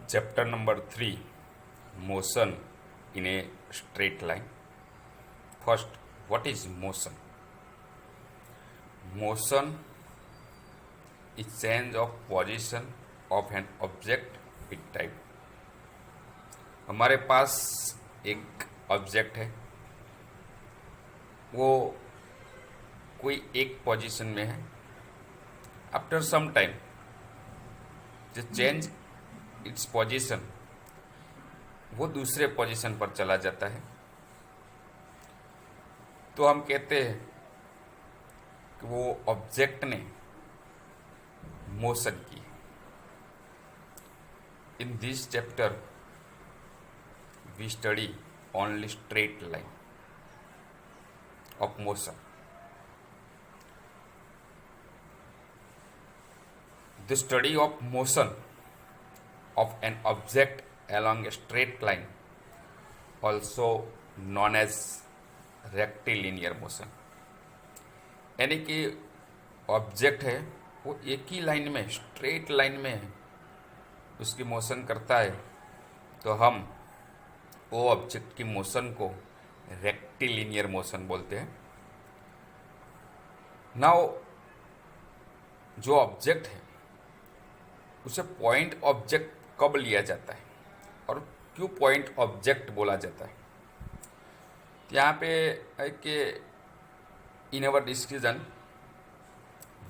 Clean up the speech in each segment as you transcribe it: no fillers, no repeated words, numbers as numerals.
Chapter number 3, Motion in a straight line. First, what is motion? Motion is change of position of an object with time. हमारे पास एक object है, वो कोई एक position में है. आफ्टर सम टाइम जो चेंज इट्स पोजीशन, वो दूसरे पोजीशन पर चला जाता है, तो हम कहते हैं कि वो ऑब्जेक्ट ने मोशन की. In this chapter we study only straight line of motion. The study of motion of an object along a straight line, also known as rectilinear motion. यानी कि ऑब्जेक्ट है वो एक ही लाइन में, स्ट्रेट लाइन में उसकी motion करता है, तो हम वो ऑब्जेक्ट की मोशन को रेक्टिलिनियर मोशन बोलते हैं. नाउ जो ऑब्जेक्ट है उसे पॉइंट ऑब्जेक्ट कब लिया जाता है और क्यों पॉइंट ऑब्जेक्ट बोला जाता है, यहाँ पे है कि in our discussion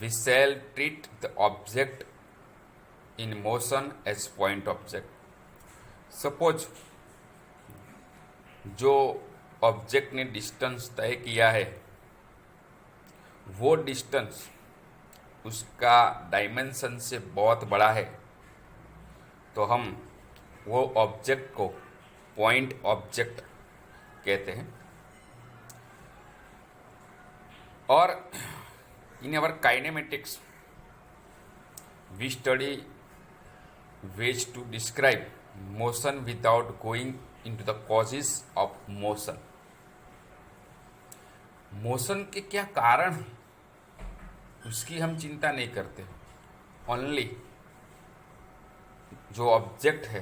we shall treat the object in motion as point object. Suppose जो ऑब्जेक्ट ने डिस्टेंस तय किया है, वो डिस्टेंस उसका डायमेंशन से बहुत बड़ा है, तो हम वो ऑब्जेक्ट को पॉइंट ऑब्जेक्ट कहते हैं. और in our kinematics we study ways to describe motion without going into the causes of motion. Motion के क्या कारण हैं उसकी हम चिंता नहीं करते. ओनली जो ऑब्जेक्ट है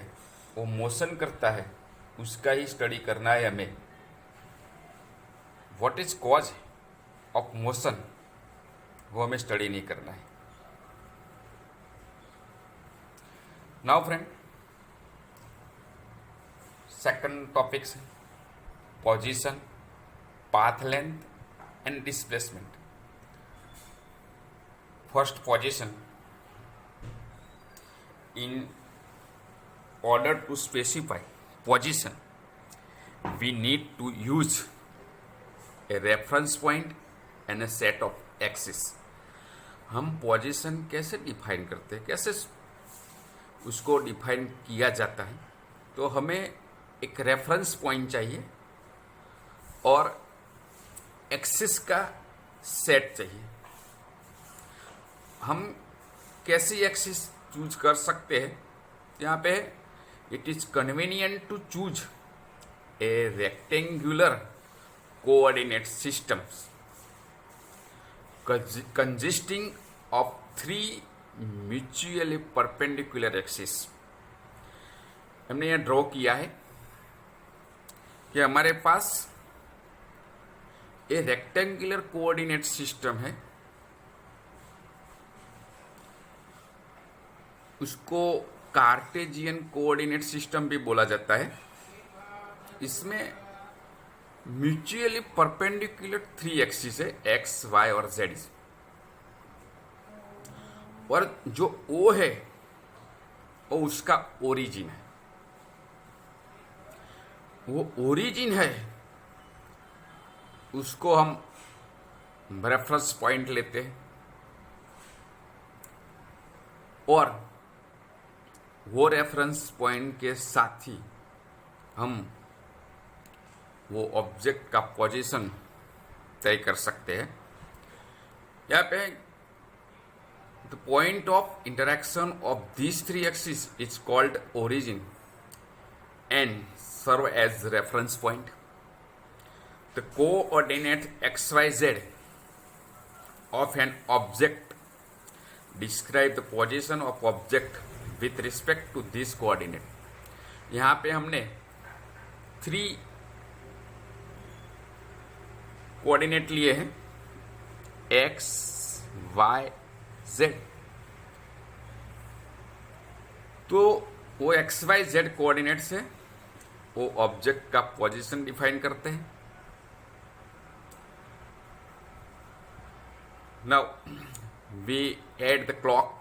वो मोशन करता है, उसका ही स्टडी करना है हमें. What is cause of motion वो हमें स्टडी नहीं करना है. नाउ फ्रेंड, सेकंड टॉपिक है position, path length and displacement. First, position. In order to specify position, we need to use a reference point and a set of axes. हम position कैसे define करते हैं, कैसे उसको डिफाइन किया जाता है, तो हमें एक रेफरेंस पॉइंट चाहिए और एक्सिस का सेट चाहिए. हम कैसी एक्सिस चूज कर सकते हैं, यहाँ पे it is convenient to choose a rectangular coordinate systems consisting of 3 mutually perpendicular axis. हमने यहाँ ड्रॉ किया है कि हमारे पास ए रेक्टेंगुलर कोऑर्डिनेट सिस्टम है, उसको कार्टेजियन कोऑर्डिनेट सिस्टम भी बोला जाता है. इसमें म्यूचुअली परपेंडिकुलर 3 एक्सिस है, एक्स, वाई और जेड. और जो ओ है वो उसका ओरिजिन है. वो ओरिजिन है, उसको हम रेफरेंस पॉइंट लेते हैं और वो रेफरेंस पॉइंट के साथ ही हम वो ऑब्जेक्ट का पोजीशन तय कर सकते हैं. यहाँ पे the point of interaction of these 3 axis is called origin and serve as reference point. The coordinate XYZ of an object describe the position of object with respect to this coordinate. यहाँ पे हमने 3 coordinate लिए हैं, x, y, z। तो वो x Y Z coordinate से वो object का पोजीशन डिफाइन करते हैं। Now we add the clock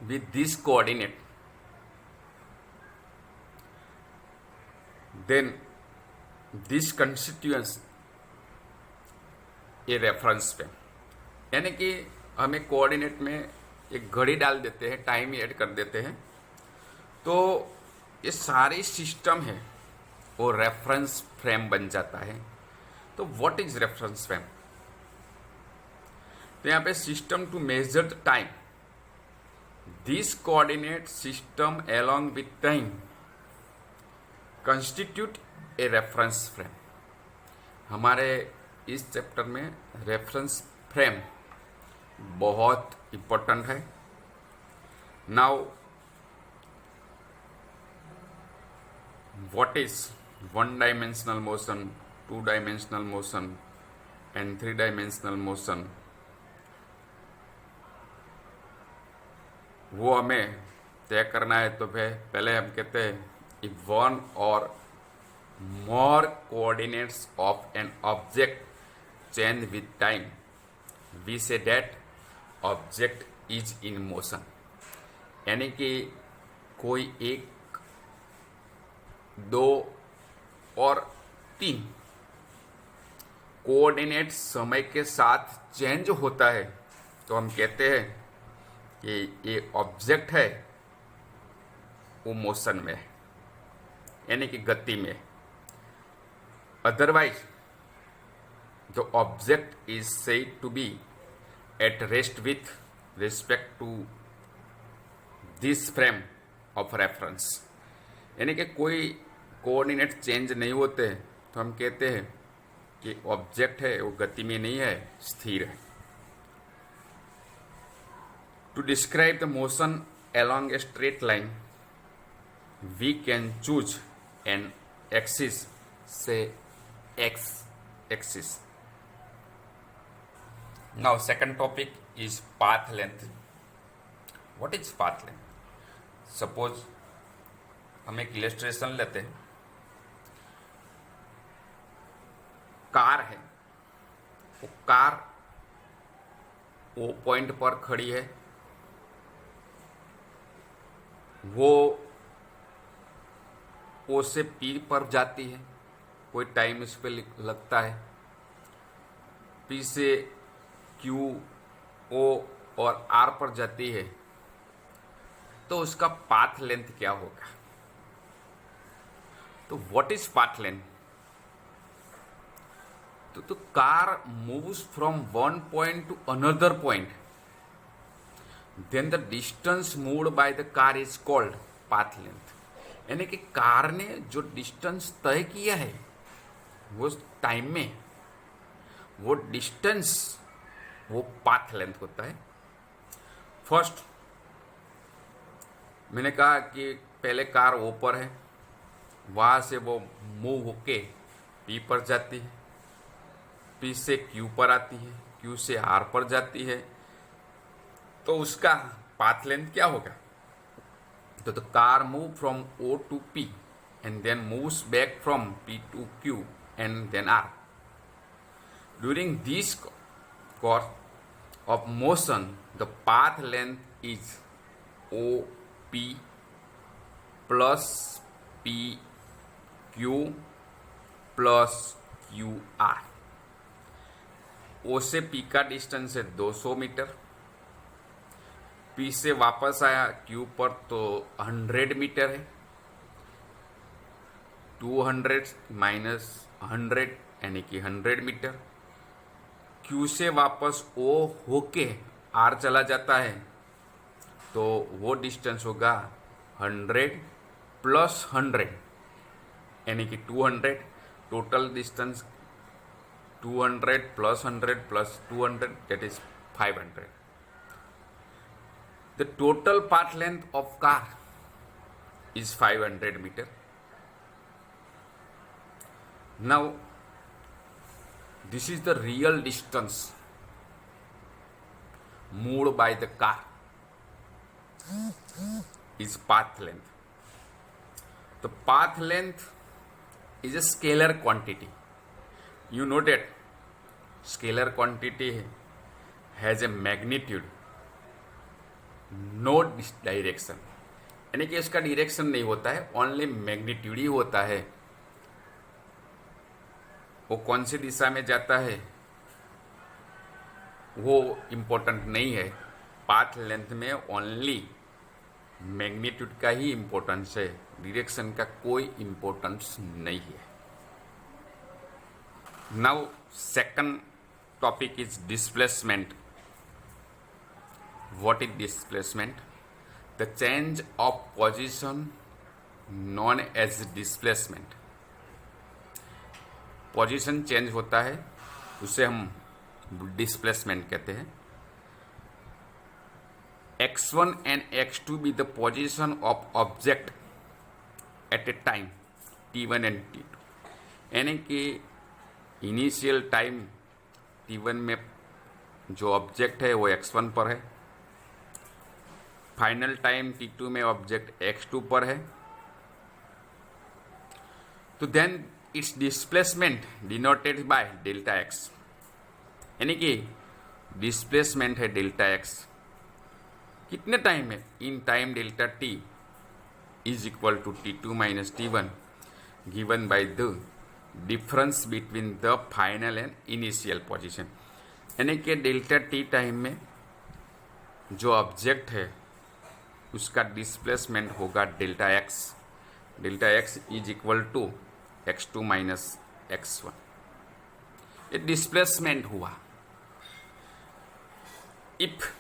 with this coordinate, then this constitutes a reference पे, यानी कि हमें कोऑर्डिनेट में एक घड़ी डाल देते हैं, टाइम ऐड कर देते हैं, तो ये सारी सिस्टम है वो रेफरेंस फ्रेम बन जाता है। तो व्हाट इज रेफरेंस फ्रेम? तो यहाँ पे system to measure the time, this coordinate system along with time constitute a reference frame. हमारे इस चैप्टर में रेफरेंस फ्रेम बहुत इम्पोर्टेंट है। Now what is one dimensional motion, 2 dimensional motion and 3 dimensional motion, वो हमें तय करना है। तो पहले हम कहते हैं if one or more coordinates of an object change with time, we say that object is in motion। यानी कि कोई 1, 2 और 3 कोऑर्डिनेट समय के साथ चेंज होता है तो हम कहते हैं कि ये ऑब्जेक्ट है वो मोशन में है, यानी कि गति में। Otherwise the object is said to be at rest with respect to this frame of reference, यानी कि कोई कोऑर्डिनेट चेंज नहीं होते तो हम कहते हैं कि ऑब्जेक्ट है वो गति में नहीं है, स्थिर है। To describe the motion along a straight line we can choose an axis, say x axis. Now second topic is path length. What is path length? Suppose हम एक इलस्ट्रेशन लेते हैं, कार है, वो कार वो पॉइंट पर खड़ी है, वो ओ से पी पर जाती है, कोई टाइम इस पे लगता है, पी से क्यू, ओ और आर पर जाती है, तो उसका पाथ लेंथ क्या होगा? तो व्हाट इज पाथ लेंथ? तो car moves from one point to another point, then the distance moved by the car is called path length. यानी कि कार ने जो डिस्टेंस तय किया है वो टाइम में, वो डिस्टेंस वो पाथ लेंथ होता है। फर्स्ट मैंने कहा कि पहले कार ओ पर है, वहाँ से वो मूव होके पी पर जाती है, पी से क्यू पर आती है, क्यू से आर पर जाती है, तो उसका पाथ लेंथ क्या होगा? तो the car move from O to P and then moves back from P to Q and then R. During this course of motion the path length is O P plus P Q plus Q R. O से P का distance है 200 metre, P से वापस आया Q पर तो 100 metre है, 200 minus 100 यानी कि 100 मीटर। क्यू से वापस ओ होके आर चला जाता है तो वो डिस्टेंस होगा 100 प्लस 100 यानी कि 200। Total distance 200 plus 100 plus 200 that is 500। The total path length of car is 500 meter. Now, this is the real distance moved by the car is path length. The path length is a scalar quantity. You know that scalar quantity has a magnitude, no direction. यानी कि इसका direction नहीं होता है, only magnitude ही होता है. वो कौन सी दिशा में जाता है वो इम्पोर्टेंट नहीं है. पाथ लेंथ में ओनली मैग्नीट्यूड का ही इम्पोर्टेंस है, डायरेक्शन का कोई इम्पोर्टेंस नहीं है. Now second topic is displacement. What is displacement? The change of position known as displacement. Position change होता है उसे हम डिस्प्लेसमेंट कहते हैं. x1 and x2 be the position of object at a time t1 and t2. यानी कि initial time t1 में जो ऑब्जेक्ट है वो x1 पर है, फाइनल टाइम t2 में ऑब्जेक्ट x2 पर है. तो then it's displacement denoted by delta x. यानी कि डिस्प्लेसमेंट है डेल्टा x. कितने टाइम है? In time delta t is equal to t2 minus t1 given by the difference between the final and initial position. यानी कि delta t time में जो object है उसका डिस्प्लेसमेंट होगा delta x. Delta x is equal to x2 minus x1. ये displacement हुआ. If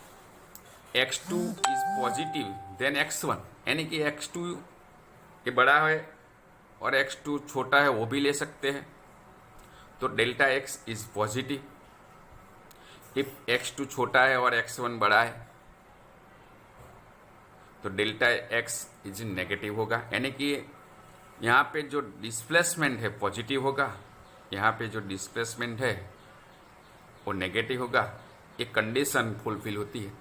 x2 is positive then x1, यानी कि x2 के बड़ा है और x2 छोटा है वो भी ले सकते हैं. तो delta x is positive. If x2 छोटा है और x1 बड़ा है तो डेल्टा x इज नेगेटिव होगा. यानी कि यहाँ पे जो डिस्प्लेसमेंट है पॉजिटिव होगा, यहाँ पे जो डिस्प्लेसमेंट है वो नेगेटिव होगा. ये कंडीशन फुलफिल होती है.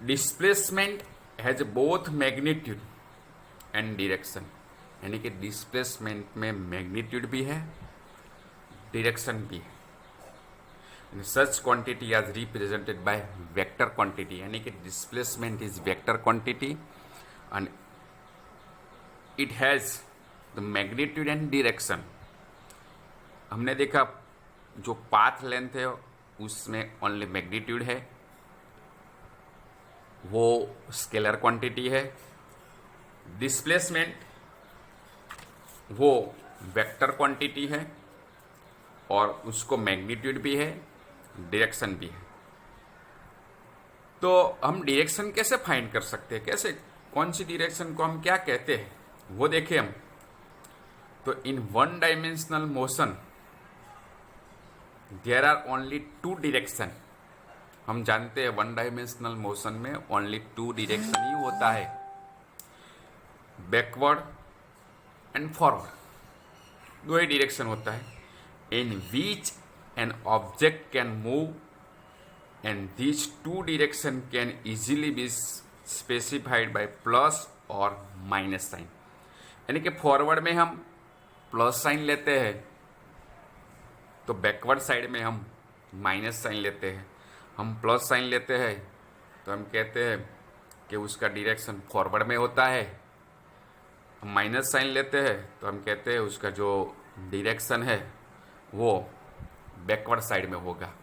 Displacement has both magnitude and direction. यानी कि डिस्प्लेसमेंट में मैग्नीट्यूड भी है, डायरेक्शन भी है. सच क्वांटिटी आज रिप्रेजेंटेड बाय वेक्टर क्वांटिटी. यानी कि displacement is vector quantity and it has the magnitude and direction. हमने देखा जो पाथ लेंथ है उसमें ओनली मैग्नीट्यूड है, वो स्केलर क्वांटिटी है. डिस्प्लेसमेंट वो वेक्टर क्वांटिटी है और उसको मैग्नीट्यूड भी है, डायरेक्शन भी है. तो हम डायरेक्शन कैसे फाइंड कर सकते हैं, कैसे कौन सी डायरेक्शन को हम क्या कहते हैं वो देखें हम. तो in one dimensional motion there are only two direction. हम जानते हैं वन डायमेंशनल मोशन में ओनली टू डायरेक्शन ही होता है, बैकवर्ड एंड फॉरवर्ड. दो ही डायरेक्शन होता है. In which an object can move and these two direction can easily be specified by plus और माइनस साइन. यानी कि फॉरवर्ड में हम प्लस साइन लेते हैं तो बैकवर्ड साइड में हम माइनस साइन लेते हैं. हम प्लस साइन लेते हैं तो हम कहते हैं कि उसका डायरेक्शन फॉरवर्ड में होता है. हम माइनस साइन लेते हैं तो हम कहते हैं उसका जो डायरेक्शन है वो बैकवर्ड साइड में होगा.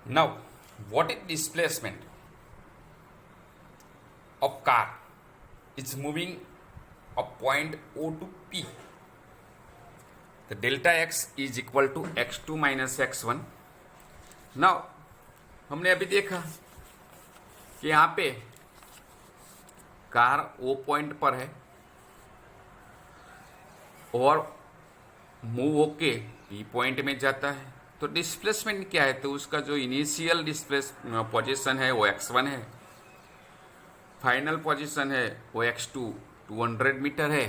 Now what is displacement of car is moving a point O to P. The delta x is equal to x2 minus x1. Now हमने अभी देखा कि यहाँ पे कार O पॉइंट पर है और मूव होके P पॉइंट में जाता है. तो डिस्प्लेसमेंट क्या है, तो उसका जो इनिशियल डिस्प्लेस पोजीशन है वो x1 है, फाइनल पोजीशन है वो x2 200 मीटर है,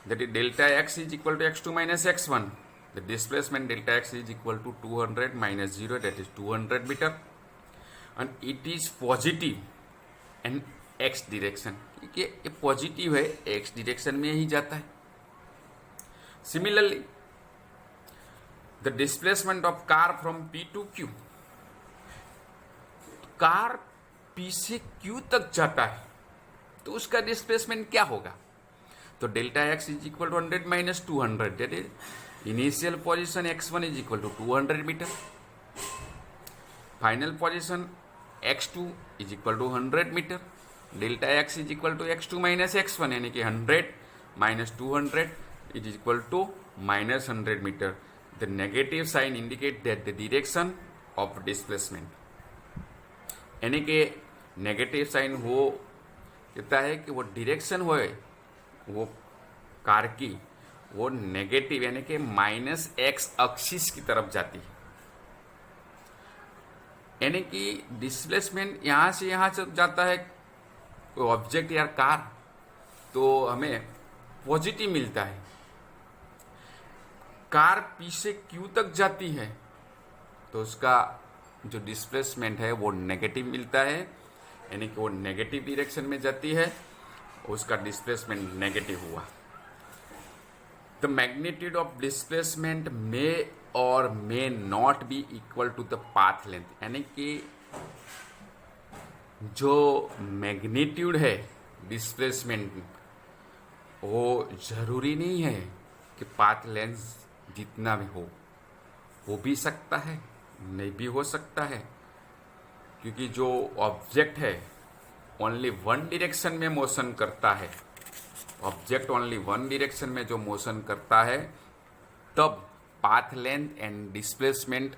that is delta x is equal to x2 minus x1, the displacement delta x is equal to 200 minus 0 that is 200 metre, and it is positive and x direction, क्योंकि ये positive है x direction में ही जाता है। Similarly the displacement of car from P to Q, car P से Q तक जाता है तो उसका डिस्प्लेसमेंट क्या होगा, तो delta x is equal to 100 minus 200 that is initial position x1 is equal to 200 metre, final position x2 is equal to 100 metre, delta x is equal to x2 minus x1 यानी कि 100 minus 200 is equal to minus 100 metre. The negative sign indicate that the direction of displacement, यानी कि negative sign वो कहता है कि वो direction हो वो कार की वो नेगेटिव यानी कि माइनस x एक्सिस की तरफ जाती है, यानी कि डिस्प्लेसमेंट यहाँ से यहाँ से जाता है कोई ऑब्जेक्ट या कार तो हमें पॉजिटिव मिलता है, कार P से Q तक जाती है तो उसका जो डिस्प्लेसमेंट है वो नेगेटिव मिलता है, यानी कि वो नेगेटिव डायरेक्शन में जाती है, उसका डिस्प्लेसमेंट नेगेटिव हुआ। The magnitude of displacement may or may not be equal to the path length, यानी कि जो मैग्नीट्यूड है डिस्प्लेसमेंट वो जरूरी नहीं है कि पाथ लेंथ जितना भी हो भी सकता है नहीं भी हो सकता है, क्योंकि जो ऑब्जेक्ट है ओनली वन डायरेक्शन में मोशन करता है, ऑब्जेक्ट ओनली वन डायरेक्शन में जो मोशन करता है तब पाथ लेंथ एंड डिस्प्लेसमेंट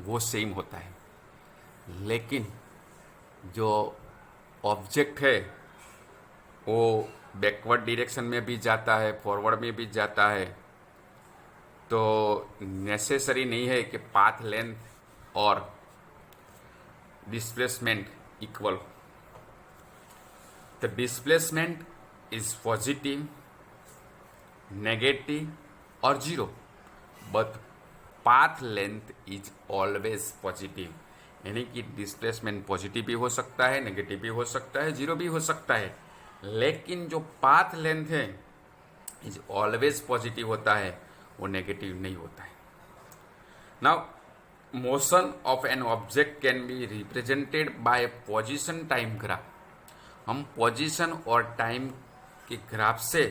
वो सेम होता है, लेकिन जो ऑब्जेक्ट है वो बैकवर्ड डायरेक्शन में भी जाता है फॉरवर्ड में भी जाता है, तो नेसेसरी नहीं है कि पाथ लेंथ और displacement equal. The displacement is positive, negative और zero, but path length is always positive, यानी कि डिस्प्लेसमेंट पॉजिटिव भी हो सकता है, नेगेटिव भी हो सकता है, जीरो भी हो सकता है, लेकिन जो पाथ लेंथ है इज ऑलवेज पॉजिटिव होता है, वो नेगेटिव नहीं होता है। Now motion of an object can be represented by position time graph, हम पोजीशन और टाइम के ग्राफ से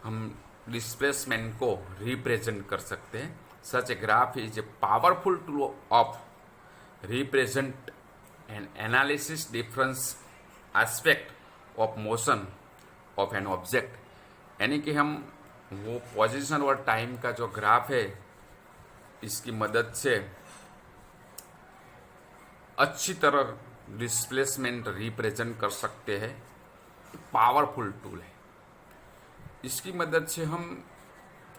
हम डिस्प्लेसमेंट को रिप्रेजेंट कर सकते हैं। Such a graph is a powerful tool of represent and analysis difference aspect of motion of an object, यानी कि हम वो पोजीशन और टाइम का जो ग्राफ है इसकी मदद से अच्छी तरह डिस्प्लेसमेंट रिप्रेजेंट कर सकते हैं। पावरफुल टूल है, इसकी मदद से हम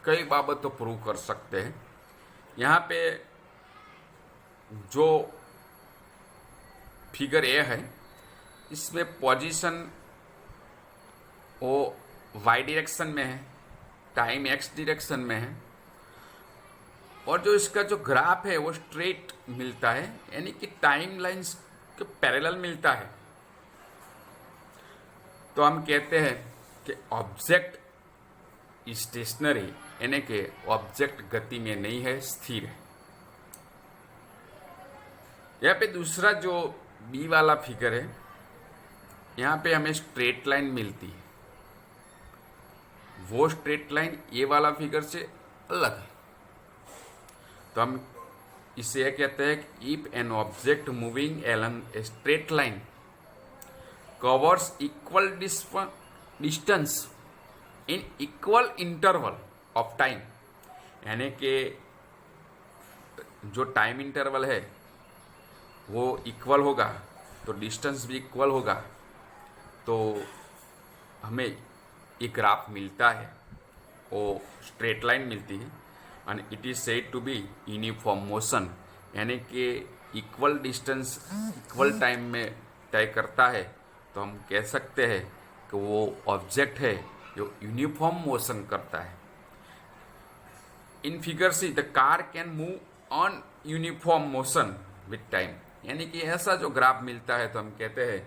कई बाबतों प्रूव कर सकते हैं। यहाँ पे जो फिगर ए है इसमें पोजीशन वो वाई डायरेक्शन में है, टाइम एक्स डायरेक्शन में है, और जो इसका जो ग्राफ है वो स्ट्रेट मिलता है, यानी कि टाइम लाइंस के पैरेलल मिलता है। तो हम कहते हैं कि ऑब्जेक्ट स्टेशनरी, यानी कि ऑब्जेक्ट गति में नहीं है, स्थिर है। यहाँ पे दूसरा जो बी वाला फिगर है, यहाँ पे हमें स्ट्रेट लाइन मिलती है, वो स्ट्रेट लाइन ये वाला फिगर से अलग है। तो हम इसे कहते हैं कि if an object moving along A straight line covers equal distance in equal interval of time, यानी कि जो टाइम इंटरवल है वो इक्वल होगा तो डिस्टेंस भी इक्वल होगा, तो हमें एक ग्राफ मिलता है, वो स्ट्रेट लाइन मिलती है। And it is said to be uniform motion, यानी कि इक्वल डिस्टेंस इक्वल टाइम में तय करता है, तो हम कह सकते हैं कि वो ऑब्जेक्ट है जो यूनिफॉर्म मोशन करता है। In figure see the car can move on uniform motion with time, यानी कि ऐसा जो ग्राफ मिलता है तो हम कहते हैं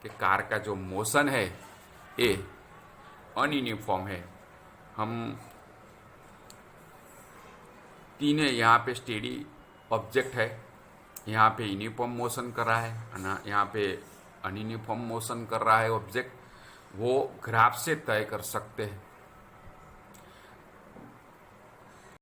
कि कार का जो मोशन है ये अनयूनिफॉर्म है। हम तीनों यहाँ पे स्टेडी ऑब्जेक्ट है, यहाँ पे यूनिफॉर्म मोशन कर रहा है, यहाँ पे अनयूनिफॉर्म मोशन कर रहा है ऑब्जेक्ट, वो ग्राफ से तय कर सकते हैं।